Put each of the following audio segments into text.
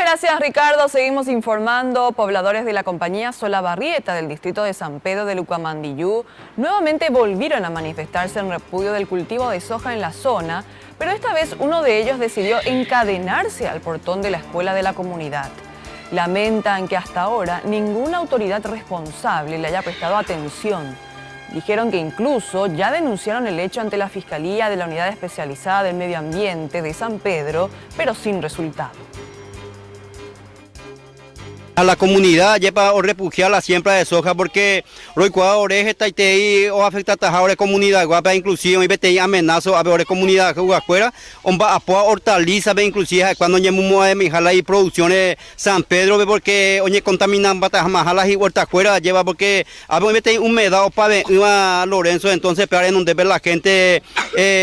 gracias, Ricardo. Seguimos informando. Pobladores de la compañía Solabarrieta del distrito de San Pedro de Lucamandiyú nuevamente volvieron a manifestarse en repudio del cultivo de soja en la zona, pero esta vez uno de ellos decidió encadenarse al portón de la escuela de la comunidad. Lamentan que hasta ahora ninguna autoridad responsable le haya prestado atención. Dijeron que incluso ya denunciaron el hecho ante la Fiscalía de la Unidad Especializada del Medio Ambiente de San Pedro, pero sin resultado. A la comunidad lleva o refugiar la siembra de soja porque roicua oreje taitei o afecta a la comunidad guapa inclusive y vete amenazo a la comunidad que afuera omba apoa hortaliza ve inclusive cuando ñemumo de mijala y producciones San Pedro ve porque oñe contaminan bata majala y huerta afuera lleva porque a vete humedad o para iba Lorenzo entonces para en donde ve la gente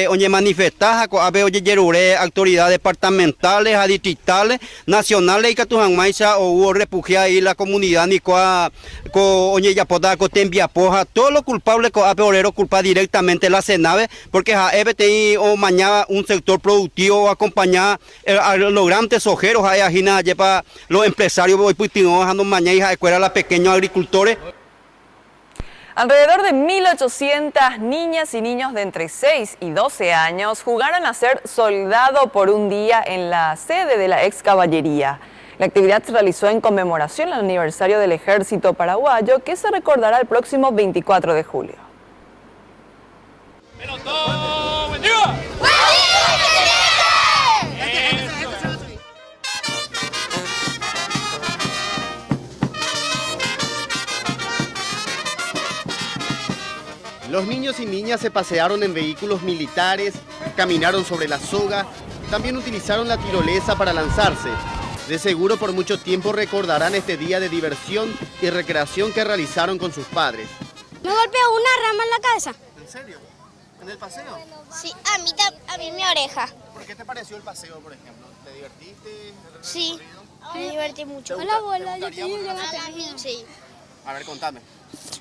oñe manifestar a ver oye yerure autoridades departamentales distritales nacionales y que tu maisa o hubo refugio y la comunidad ni coa oye ya poda co tembia poja todo lo culpable co apeorero culpa directamente la Senave porque a EBTI o mañana un sector productivo acompañar a los grandes sojeros hay agina lleva los empresarios hoy puitino dejando mañana escuela a los pequeños agricultores. Alrededor de 1.800 niñas y niños de entre 6 y 12 años jugaron a ser soldado por un día en la sede de la ex caballería. La actividad se realizó en conmemoración al aniversario del Ejército Paraguayo, que se recordará el próximo 24 de julio. Los niños y niñas se pasearon en vehículos militares, caminaron sobre la soga, también utilizaron la tirolesa para lanzarse. De seguro por mucho tiempo recordarán este día de diversión y recreación que realizaron con sus padres. Me golpeó una rama en la cabeza. ¿En serio? ¿En el paseo? Sí, a mí mi oreja. ¿Por qué te pareció el paseo, por ejemplo? ¿Te divertiste? Sí, me divertí mucho. Hola, abuela, yo Sí. A ver, contame.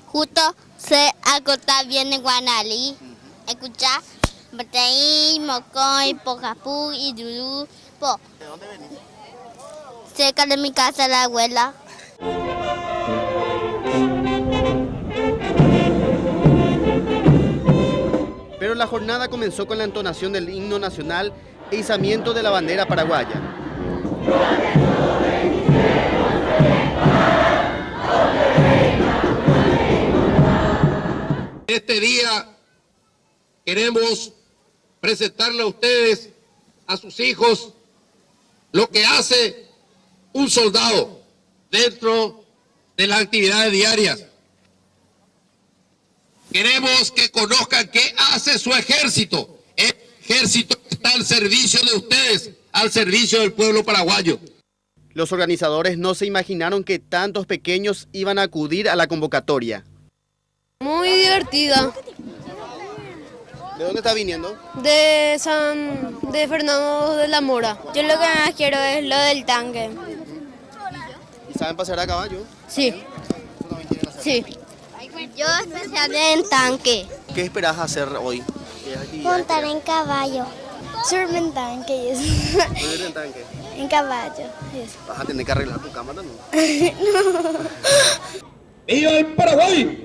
Justo se acota bien en Guanali. Escucha, Batei, Mocoy, Pocapú y Dudú. ¿De dónde venís? Cerca de mi casa, la abuela. Pero la jornada comenzó con la entonación del himno nacional e izamiento de la bandera paraguaya. Este día queremos presentarle a ustedes, a sus hijos, lo que hace un soldado dentro de las actividades diarias. Queremos que conozcan qué hace su ejército. El ejército está al servicio de ustedes, al servicio del pueblo paraguayo. Los organizadores no se imaginaron que tantos pequeños iban a acudir a la convocatoria. Muy divertida. ¿De dónde está viniendo? De Fernando de la Mora. Yo lo que más quiero es lo del tanque. ¿Y saben pasear a caballo? Sí. Sí. Yo especialmente en tanque. ¿Qué esperás hacer hoy? Montar en caballo. Subirme en tanque y eso. ¿Subir en tanque? En caballo. Eso. ¿Vas a tener que arreglar tu cámara, no? ¡Viva el Paraguay!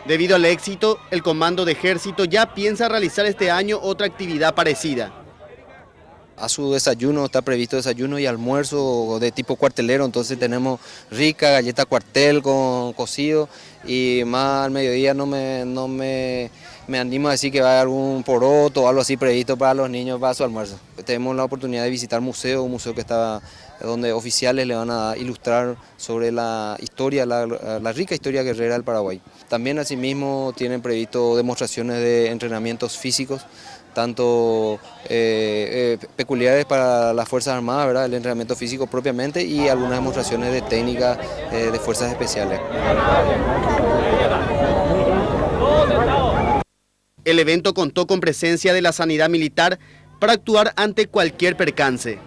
Debido al éxito, el Comando de Ejército ya piensa realizar este año otra actividad parecida. A su desayuno está previsto desayuno y almuerzo de tipo cuartelero, entonces tenemos rica galleta cuartel con cocido y más al mediodía no me animo a decir que va a haber algún poroto o algo así previsto para los niños para su almuerzo. Tenemos la oportunidad de visitar un museo que está donde oficiales le van a ilustrar sobre la historia, la rica historia guerrera del Paraguay. También asimismo tienen previsto demostraciones de entrenamientos físicos, tanto peculiares para las Fuerzas Armadas, ¿verdad? El entrenamiento físico propiamente y algunas demostraciones de técnicas de fuerzas especiales. El evento contó con presencia de la Sanidad Militar para actuar ante cualquier percance.